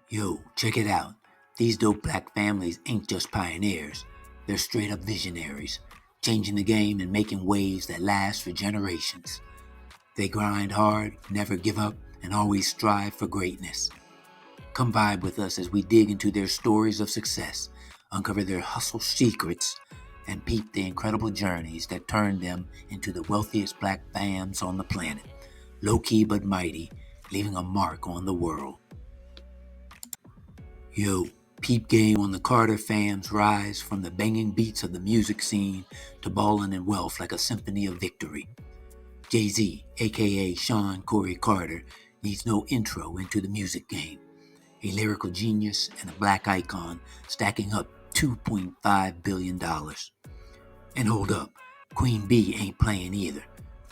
Yo, check it out. These dope black families ain't just pioneers. They're straight up visionaries, changing the game and making waves that last for generations. They grind hard, never give up, and always strive for greatness. Come vibe with us as we dig into their stories of success, uncover their hustle secrets, and peep the incredible journeys that turned them into the wealthiest black fams on the planet. Low key but mighty, leaving a mark on the world. Yo, peep game on the Carter fam's rise from the banging beats of the music scene to ballin' in wealth like a symphony of victory. Jay-Z, aka Sean Corey Carter, needs no intro into the music game. A lyrical genius and a black icon stacking up $2.5 billion. And hold up, Queen Bee ain't playing either.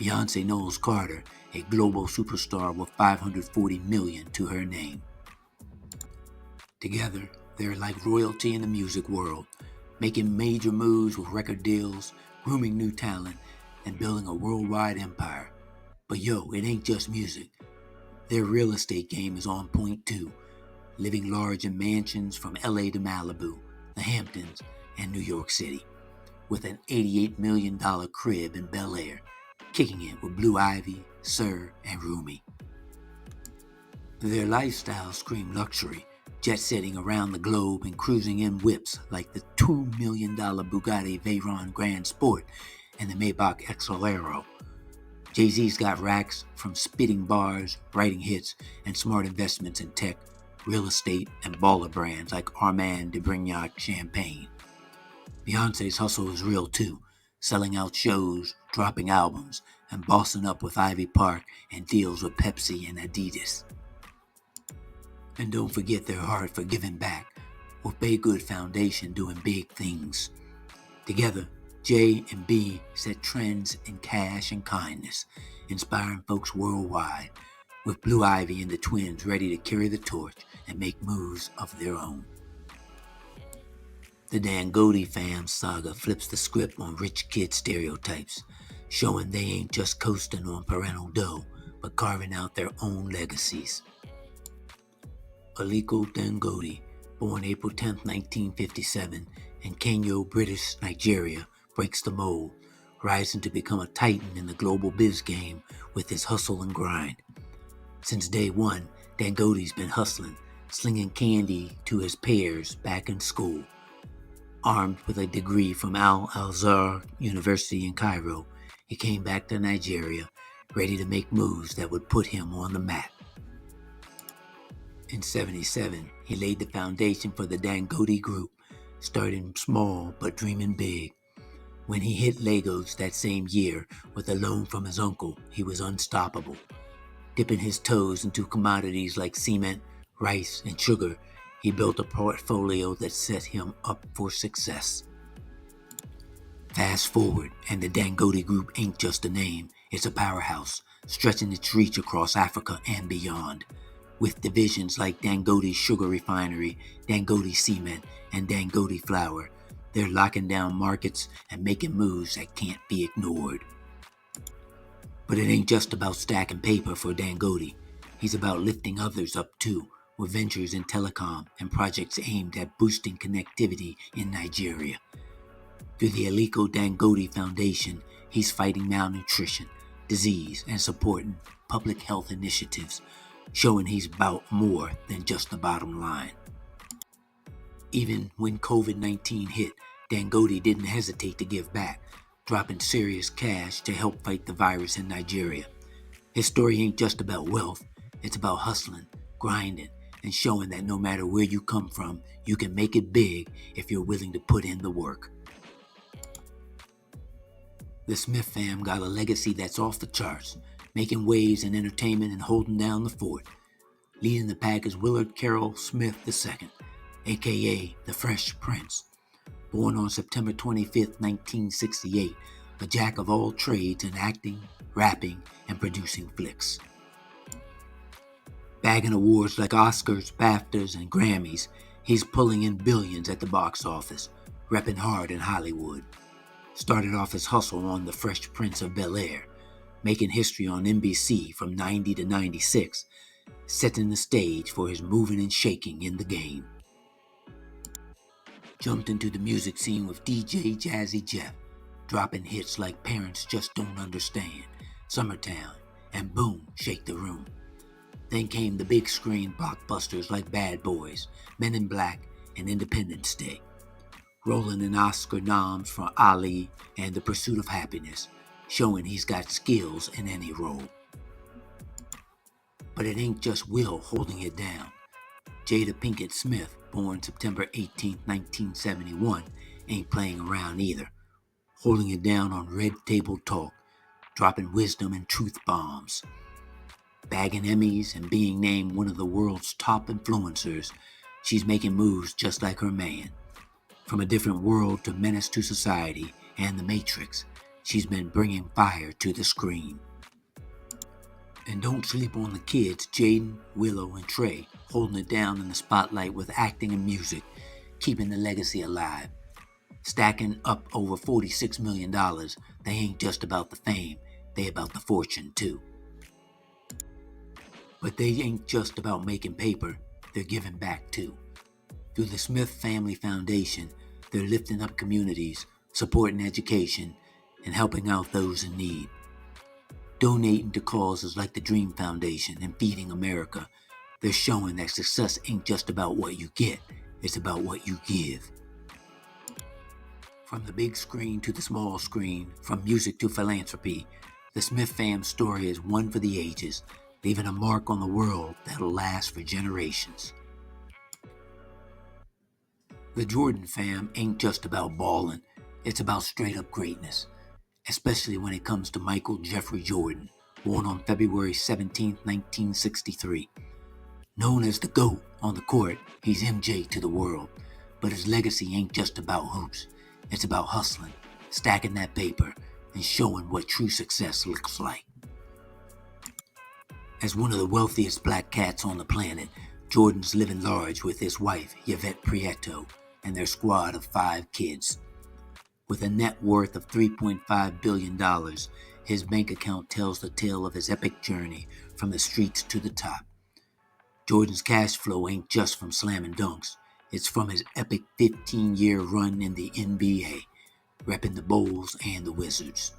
Beyonce Knowles Carter, a global superstar with 540 million to her name. Together, they're like royalty in the music world, making major moves with record deals, grooming new talent, and building a worldwide empire. But yo, it ain't just music. Their real estate game is on point too, living large in mansions from LA to Malibu, the Hamptons, and New York City, with an $88 million crib in Bel Air, kicking it with Blue Ivy, Sir, and Rumi. Their lifestyle scream luxury, jet-setting around the globe and cruising in whips like the $2 million Bugatti Veyron Grand Sport and the Maybach XLero. Jay-Z's got racks from spitting bars, writing hits, and smart investments in tech, real estate, and baller brands like Armand de Brignac Champagne. Beyonce's hustle is real too, selling out shows, dropping albums, and bossing up with Ivy Park and deals with Pepsi and Adidas. And don't forget their heart for giving back, with Bay Good Foundation doing big things. Together, J and B set trends in cash and kindness, inspiring folks worldwide, with Blue Ivy and the twins ready to carry the torch and make moves of their own. The Danggo Fam saga flips the script on rich kid stereotypes, showing they ain't just coasting on parental dough, but carving out their own legacies. Aliko Dangote, born April 10, 1957, in Kenya, British Nigeria, breaks the mold, rising to become a titan in the global biz game with his hustle and grind. Since day one, Dangote's been hustling, slinging candy to his peers back in school. Armed with a degree from Al-Azhar University in Cairo, he came back to Nigeria, ready to make moves that would put him on the map. In '77, he laid the foundation for the Dangote Group, starting small but dreaming big. When he hit Lagos that same year with a loan from his uncle, he was unstoppable. Dipping his toes into commodities like cement, rice, and sugar, he built a portfolio that set him up for success. Fast forward, and the Dangote Group ain't just a name, it's a powerhouse, stretching its reach across Africa and beyond. With divisions like Dangote Sugar Refinery, Dangote Cement, and Dangote Flour, they're locking down markets and making moves that can't be ignored. But it ain't just about stacking paper for Dangote. He's about lifting others up too, with ventures in telecom and projects aimed at boosting connectivity in Nigeria. Through the Aliko Dangote Foundation, he's fighting malnutrition, disease, and supporting public health initiatives, showing he's about more than just the bottom line. Even when COVID-19 hit, Dangote didn't hesitate to give back, dropping serious cash to help fight the virus in Nigeria. His story ain't just about wealth, it's about hustling, grinding, and showing that no matter where you come from, you can make it big if you're willing to put in the work. The Smith fam got a legacy that's off the charts, making waves in entertainment and holding down the fort. Leading the pack is Willard Carroll Smith II, aka the Fresh Prince. Born on September 25, 1968, a jack of all trades in acting, rapping, and producing flicks. Bagging awards like Oscars, BAFTAs, and Grammys, he's pulling in billions at the box office, repping hard in Hollywood. Started off his hustle on The Fresh Prince of Bel Air, making history on NBC from '90 to '96, setting the stage for his moving and shaking in the game. Jumped into the music scene with DJ Jazzy Jeff, dropping hits like Parents Just Don't Understand, Summertown, and Boom, Shake the Room. Then came the big screen blockbusters like Bad Boys, Men in Black, and Independence Day, rolling in Oscar noms for Ali and The Pursuit of Happiness, showing he's got skills in any role. But it ain't just Will holding it down. Jada Pinkett Smith, born September 18, 1971, ain't playing around either, holding it down on Red Table Talk, dropping wisdom and truth bombs. Bagging Emmys and being named one of the world's top influencers, she's making moves just like her man. From A Different World to Menace to Society and The Matrix, she's been bringing fire to the screen. And don't sleep on the kids, Jaden, Willow, and Trey, holding it down in the spotlight with acting and music, keeping the legacy alive. Stacking up over $46 million, they ain't just about the fame, they about the fortune too. But they ain't just about making paper, they're giving back too. Through the Smith Family Foundation, they're lifting up communities, supporting education, and helping out those in need. Donating to causes like the Dream Foundation and Feeding America, they're showing that success ain't just about what you get, it's about what you give. From the big screen to the small screen, from music to philanthropy, the Smith Fam story is one for the ages, leaving a mark on the world that'll last for generations. The Jordan fam ain't just about balling, it's about straight up greatness, especially when it comes to Michael Jeffrey Jordan, born on February 17, 1963. Known as the GOAT on the court, he's MJ to the world, but his legacy ain't just about hoops, it's about hustling, stacking that paper, and showing what true success looks like. As one of the wealthiest black cats on the planet, Jordan's living large with his wife, Yvette Prieto, and their squad of 5 kids. With a net worth of $3.5 billion, his bank account tells the tale of his epic journey from the streets to the top. Jordan's cash flow ain't just from slamming dunks, it's from his epic 15-year run in the NBA, repping the Bulls and the Wizards.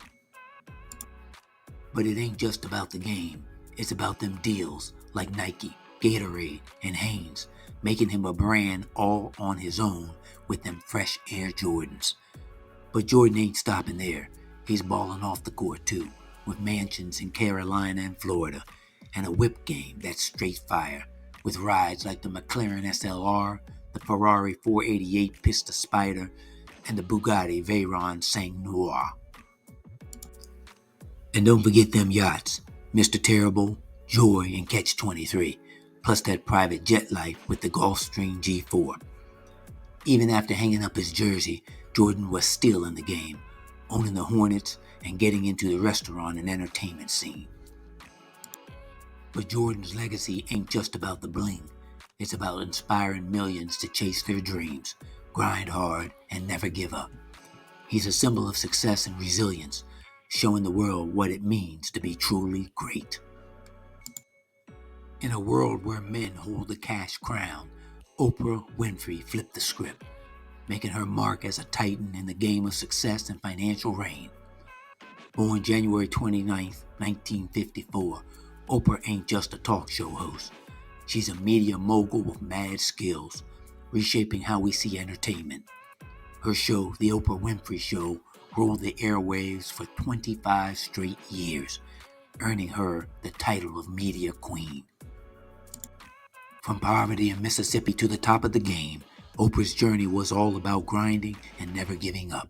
But it ain't just about the game, it's about them deals like Nike, Gatorade, and Hanes, making him a brand all on his own with them fresh Air Jordans. But Jordan ain't stopping there. He's balling off the court too, with mansions in Carolina and Florida, and a whip game that's straight fire, with rides like the McLaren SLR, the Ferrari 488 Pista Spider, and the Bugatti Veyron Sang Noir. And don't forget them yachts, Mr. Terrible, Joy, and Catch 23, plus that private jet life with the Gulfstream G4. Even after hanging up his jersey, Jordan was still in the game, owning the Hornets and getting into the restaurant and entertainment scene. But Jordan's legacy ain't just about the bling. It's about inspiring millions to chase their dreams, grind hard, and never give up. He's a symbol of success and resilience, showing the world what it means to be truly great. In a world where men hold the cash crown, Oprah Winfrey flipped the script, making her mark as a titan in the game of success and financial reign. Born January 29, 1954, Oprah ain't just a talk show host. She's a media mogul with mad skills, reshaping how we see entertainment. Her show, The Oprah Winfrey Show, ruled the airwaves for 25 straight years, earning her the title of Media Queen. From poverty in Mississippi to the top of the game, Oprah's journey was all about grinding and never giving up.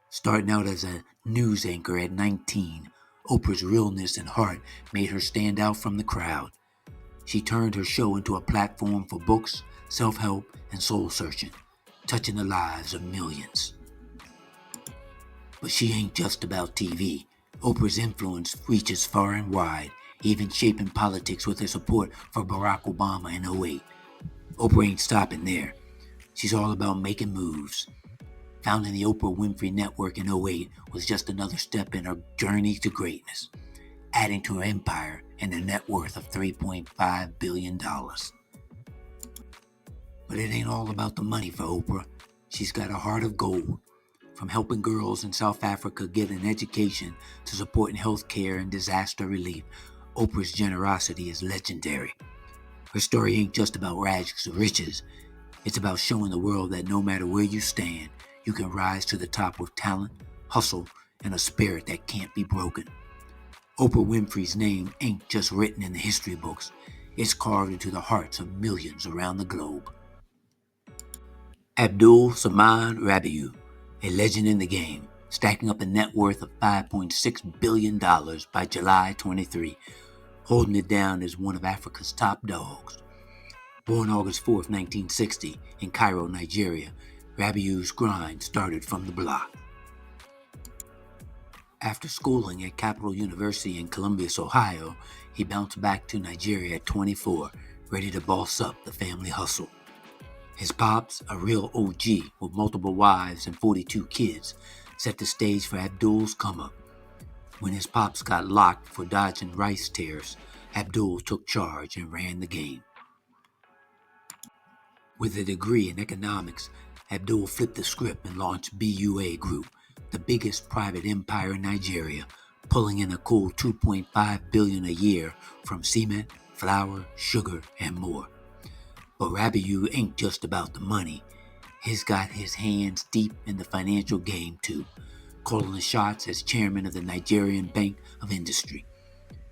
Starting out as a news anchor at 19, Oprah's realness and heart made her stand out from the crowd. She turned her show into a platform for books, self-help, and soul-searching, touching the lives of millions. But she ain't just about TV. Oprah's influence reaches far and wide, even shaping politics with her support for Barack Obama in 2008. Oprah ain't stopping there. She's all about making moves. Founding the Oprah Winfrey Network in 2008 was just another step in her journey to greatness. adding to her empire and a net worth of $3.5 billion. But it ain't all about the money for Oprah. She's got a heart of gold. From helping girls in South Africa get an education to supporting health care and disaster relief, Oprah's generosity is legendary. Her story ain't just about rags to riches. It's about showing the world that no matter where you stand, you can rise to the top with talent, hustle, and a spirit that can't be broken. Oprah Winfrey's name ain't just written in the history books. It's carved into the hearts of millions around the globe. Abdul Rabiu, a legend in the game, stacking up a net worth of $5.6 billion by July 23, holding it down as one of Africa's top dogs. Born August 4, 1960, in Cairo, Nigeria, Rabiu's grind started from the block. After schooling at Capital University in Columbus, Ohio, he bounced back to Nigeria at 24, ready to boss up the family hustle. His pops, a real OG with multiple wives and 42 kids, set the stage for Abdul's come-up. When his pops got locked for dodging rice tares, Abdul took charge and ran the game. With a degree in economics, Abdul flipped the script and launched BUA Group, the biggest private empire in Nigeria, pulling in a cool $2.5 billion a year from cement, flour, sugar, and more. But Rabiu ain't just about the money. He's got his hands deep in the financial game too, calling the shots as chairman of the Nigerian Bank of Industry.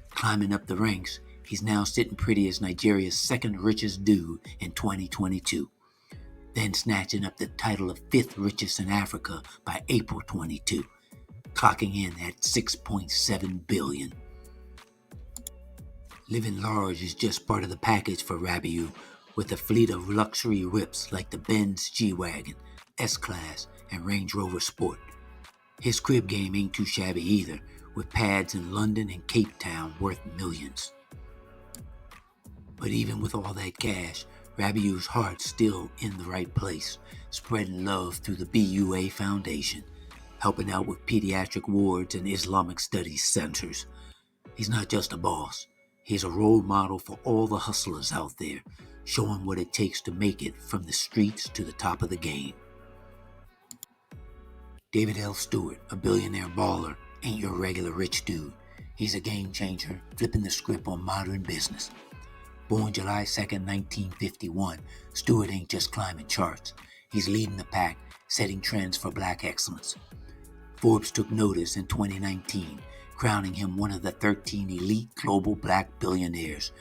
Climbing up the ranks, he's now sitting pretty as Nigeria's second richest dude in 2022, then snatching up the title of fifth richest in Africa by April 22, clocking in at $6.7 billion. Living large is just part of the package for Rabiu, with a fleet of luxury whips like the Benz G-Wagon, S-Class, and Range Rover Sport. His crib game ain't too shabby either, with pads in London and Cape Town worth millions. But even with all that cash, Rabiu's heart's still in the right place, spreading love through the BUA Foundation, helping out with pediatric wards and Islamic studies centers. He's not just a boss. He's a role model for all the hustlers out there, showing what it takes to make it from the streets to the top of the game. David L. Stewart, a billionaire baller, ain't your regular rich dude. He's a game changer, flipping the script on modern business. Born July 2nd, 1951, Stewart ain't just climbing charts. He's leading the pack, setting trends for black excellence. Forbes took notice in 2019, crowning him one of the 13 elite global black billionaires,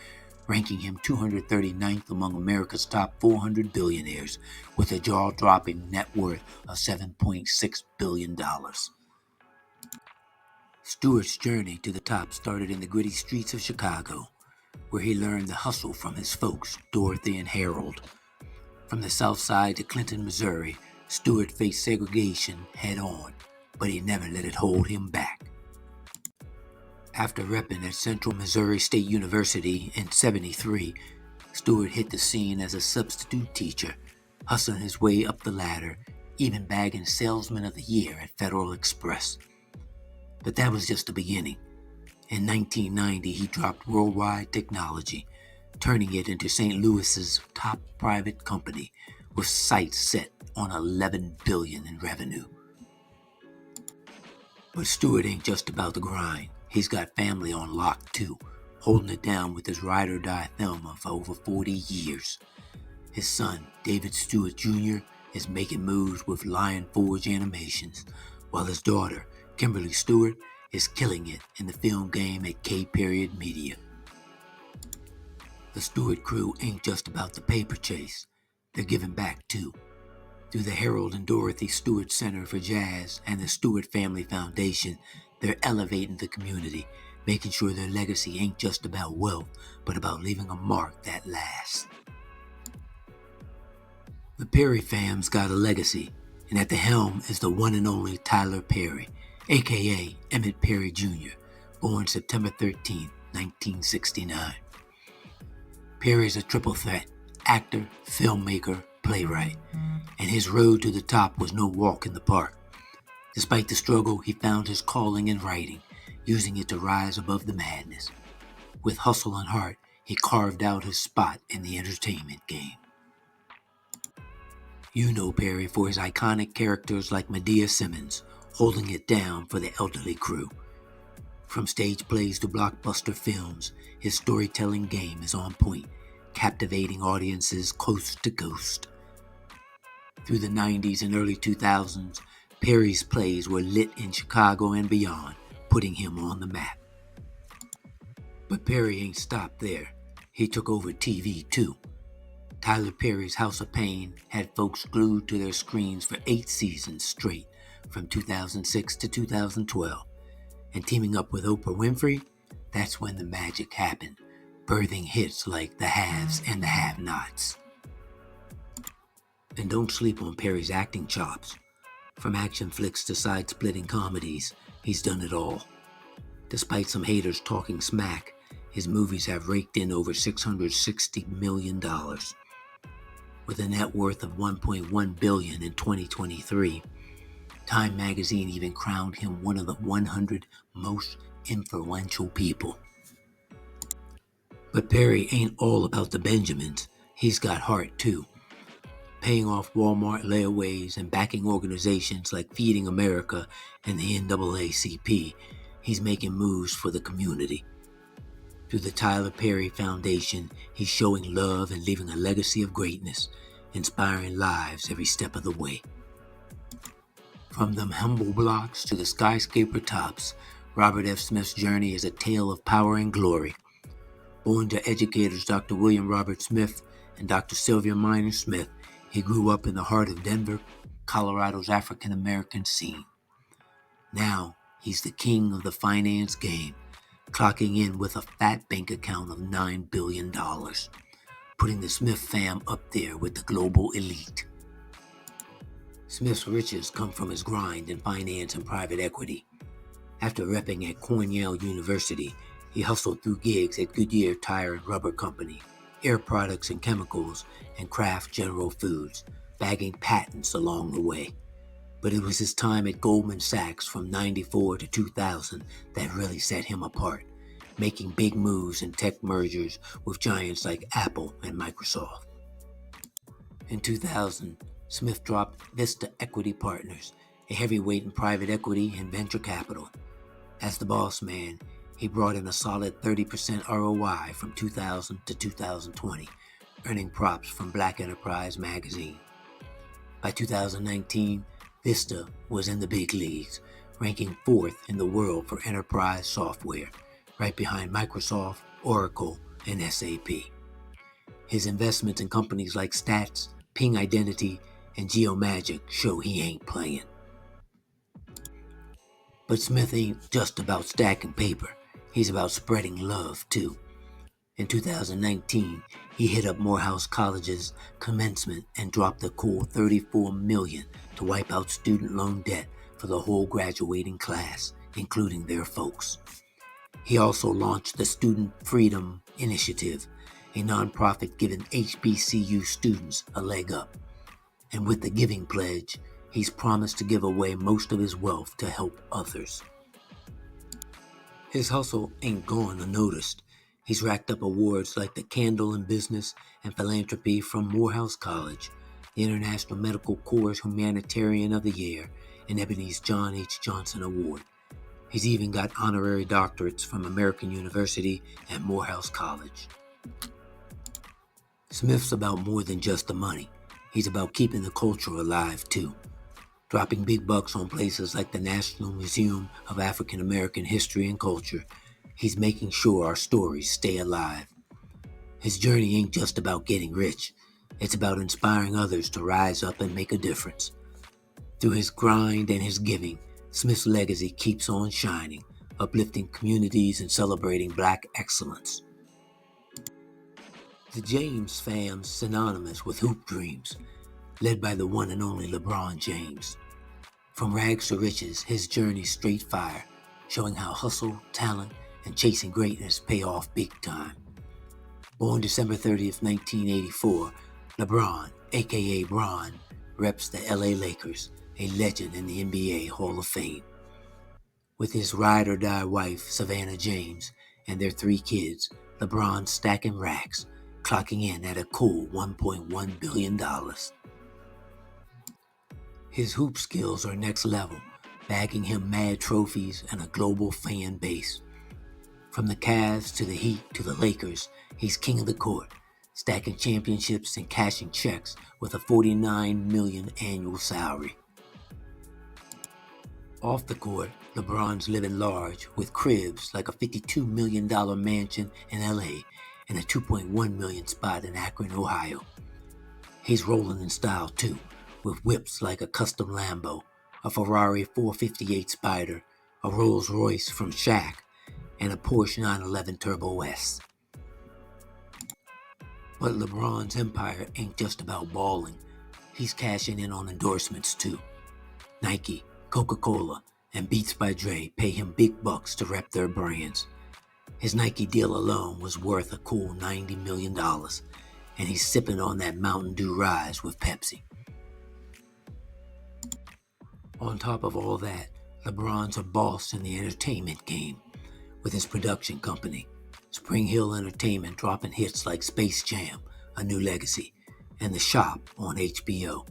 ranking him 239th among America's top 400 billionaires, with a jaw-dropping net worth of $7.6 billion. Stewart's journey to the top started in the gritty streets of Chicago, where he learned the hustle from his folks, Dorothy and Harold. From the South Side to Clinton, Missouri, Stewart faced segregation head-on, but he never let it hold him back. After repping at Central Missouri State University in '73, Stewart hit the scene as a substitute teacher, hustling his way up the ladder, even bagging Salesman of the Year at Federal Express. But that was just the beginning. In 1990, he dropped Worldwide Technology, turning it into St. Louis's top private company, with sights set on $11 billion in revenue. But Stewart ain't just about the grind. He's got family on lock too, holding it down with his ride-or-die Thelma for over 40 years. His son, David Stewart Jr., is making moves with Lion Forge Animations, while his daughter, Kimberly Stewart, is killing it in the film game at K-Period Media. The Stewart crew ain't just about the paper chase. They're giving back too. Through the Harold and Dorothy Stewart Center for Jazz and the Stewart Family Foundation, they're elevating the community, making sure their legacy ain't just about wealth, but about leaving a mark that lasts. The Perry fam's got a legacy, and at the helm is the one and only Tyler Perry, a.k.a. Emmett Perry Jr., born September 13, 1969. Perry's a triple threat, actor, filmmaker, playwright, and his road to the top was no walk in the park. Despite the struggle, he found his calling in writing, using it to rise above the madness. With hustle and heart, he carved out his spot in the entertainment game. You know Perry for his iconic characters like Medea Simmons, holding it down for the elderly crew. From stage plays to blockbuster films, his storytelling game is on point, captivating audiences coast to coast. Through the 90s and early 2000s, Perry's plays were lit in Chicago and beyond, putting him on the map. But Perry ain't stopped there. He took over TV too. Tyler Perry's House of Pain had folks glued to their screens for 8 seasons straight, from 2006 to 2012. And teaming up with Oprah Winfrey, that's when the magic happened, birthing hits like The Haves and The Have-Nots. And don't sleep on Perry's acting chops. From action flicks to side-splitting comedies, he's done it all. Despite some haters talking smack, his movies have raked in over $660 million. With a net worth of $1.1 billion in 2023, Time magazine even crowned him one of the 100 most influential people. But Perry ain't all about the Benjamins. He's got heart too. Paying off Walmart layaways and backing organizations like Feeding America and the NAACP, he's making moves for the community. Through the Tyler Perry Foundation, he's showing love and leaving a legacy of greatness, inspiring lives every step of the way. From them humble blocks to the skyscraper tops, Robert F. Smith's journey is a tale of power and glory. Born to educators Dr. William Robert Smith and Dr. Sylvia Minor Smith, he grew up in the heart of Denver, Colorado's African-American scene. Now, he's the king of the finance game, clocking in with a fat bank account of $9 billion, putting the Smith fam up there with the global elite. Smith's riches come from his grind in finance and private equity. After repping at Cornell University, he hustled through gigs at Goodyear Tire and Rubber Company, Air Products and Chemicals, and Kraft General Foods, bagging patents along the way. But it was his time at Goldman Sachs from '94 to 2000 that really set him apart, making big moves in tech mergers with giants like Apple and Microsoft. In 2000, Smith dropped Vista Equity Partners, a heavyweight in private equity and venture capital. As the boss man, he brought in a solid 30% ROI from 2000 to 2020, earning props from Black Enterprise magazine. By 2019, Vista was in the big leagues, ranking 4th in the world for enterprise software, right behind Microsoft, Oracle, and SAP. His investments in companies like Stats, Ping Identity, and Geomagic show he ain't playing. But Smith ain't just about stacking paper. He's about spreading love, too. In 2019, he hit up Morehouse College's commencement and dropped a cool $34 million to wipe out student loan debt for the whole graduating class, including their folks. He also launched the Student Freedom Initiative, a nonprofit giving HBCU students a leg up. And with the Giving Pledge, he's promised to give away most of his wealth to help others. His hustle ain't gone unnoticed. He's racked up awards like the Candle in Business and Philanthropy from Morehouse College, the International Medical Corps Humanitarian of the Year, and Ebony's John H. Johnson Award. He's even got honorary doctorates from American University and Morehouse College. Smith's about more than just the money. He's about keeping the culture alive, too. Dropping big bucks on places like the National Museum of African American History and Culture, he's making sure our stories stay alive. His journey ain't just about getting rich. It's about inspiring others to rise up and make a difference. Through his grind and his giving, Smith's legacy keeps on shining, uplifting communities and celebrating Black excellence. The James fam's synonymous with hoop dreams, led by the one and only LeBron James. From rags to riches, his journey's straight fire, showing how hustle, talent, and chasing greatness pay off big time. Born December 30th, 1984, LeBron, aka Bron, reps the LA Lakers, a legend in the NBA Hall of Fame. With his ride-or-die wife, Savannah James, and their 3 kids, LeBron's stacking racks, clocking in at a cool $1.1 billion. His hoop skills are next level, bagging him mad trophies and a global fan base. From the Cavs to the Heat to the Lakers, he's king of the court, stacking championships and cashing checks with a $49 million annual salary. Off the court, LeBron's living large with cribs like a $52 million mansion in LA and a $2.1 million spot in Akron, Ohio. He's rolling in style too, with whips like a custom Lambo, a Ferrari 458 Spider, a Rolls Royce from Shaq, and a Porsche 911 Turbo S. But LeBron's empire ain't just about balling. He's cashing in on endorsements too. Nike, Coca-Cola, and Beats by Dre pay him big bucks to rep their brands. His Nike deal alone was worth a cool $90 million, and he's sipping on that Mountain Dew Rise with Pepsi. On top of all that, LeBron's a boss in the entertainment game, with his production company, Spring Hill Entertainment, dropping hits like Space Jam, A New Legacy, and The Shop on HBO.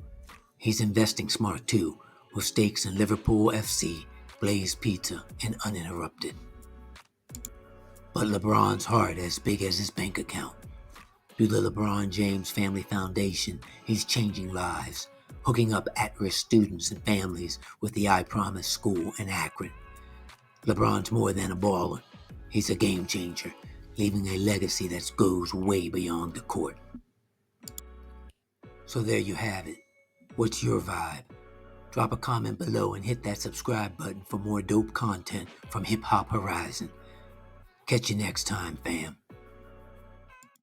He's investing smart too, with stakes in Liverpool FC, Blaze Pizza, and Uninterrupted. But LeBron's heart as big as his bank account. Through the LeBron James Family Foundation, he's changing lives, hooking up at-risk students and families with the I Promise School in Akron. LeBron's more than a baller. He's a game changer, leaving a legacy that goes way beyond the court. So there you have it. What's your vibe? Drop a comment below and hit that subscribe button for more dope content from Hip Hop Horizon. Catch you next time, fam.